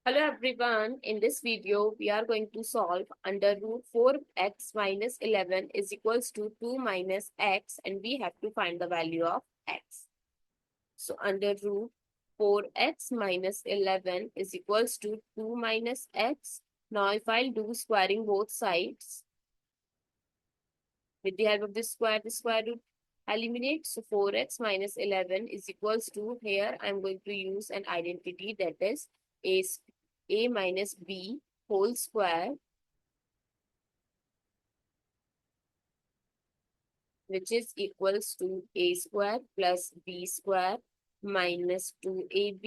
Hello everyone, in this video we are going to solve under root 4x minus 11 is equals to 2 minus x and we have to find the value of x. So under root 4x minus 11 is equals to 2 minus x. Now if I'll do squaring both sides with the help of the square root eliminate. So 4x minus 11 is equals to, here I'm going to use an identity that is a minus b whole square, which is equals to a square plus b square minus 2ab.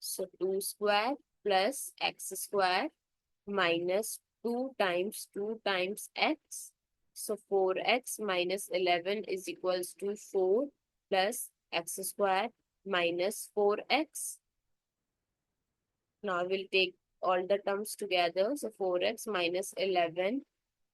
So 2 square plus x square minus 2 times x. So 4x minus 11 is equals to 4 plus x square minus 4x. Now we'll take all the terms together. So 4x minus 11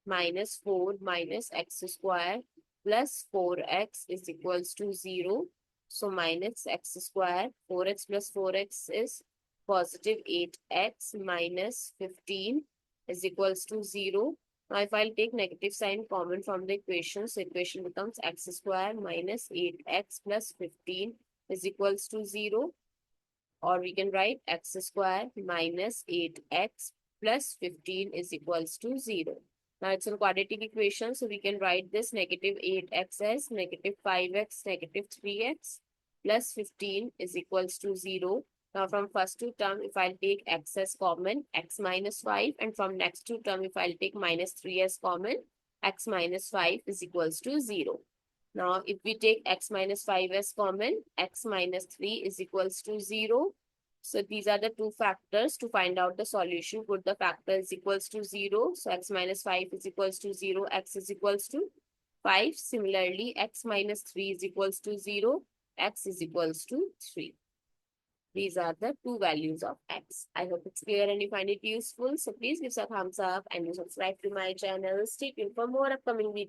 minus 4 minus x square plus 4x is equals to 0. So minus x square, 4x plus 4x is positive 8x minus 15 is equals to 0. Now if I'll take negative sign common from the equation, so equation becomes x square minus 8x plus 15 is equals to 0. Or we can write x square minus 8x plus 15 is equals to 0. Now it's a quadratic equation, so we can write this negative 8x as negative 5x negative 3x plus 15 is equals to 0. Now from first two term, if I'll take x as common, x minus 5, and from next two term, if I'll take minus 3 as common, x minus 5 is equals to 0. Now, if we take x minus 5 as common, x minus 3 is equals to 0. So, these are the two factors to find out the solution. Put the factor is equals to 0. So, x minus 5 is equals to 0. X is equals to 5. Similarly, x minus 3 is equals to 0. X is equals to 3. These are the two values of x. I hope it's clear and you find it useful. So, please give us a thumbs up and you subscribe to my channel. Stay tuned for more upcoming videos.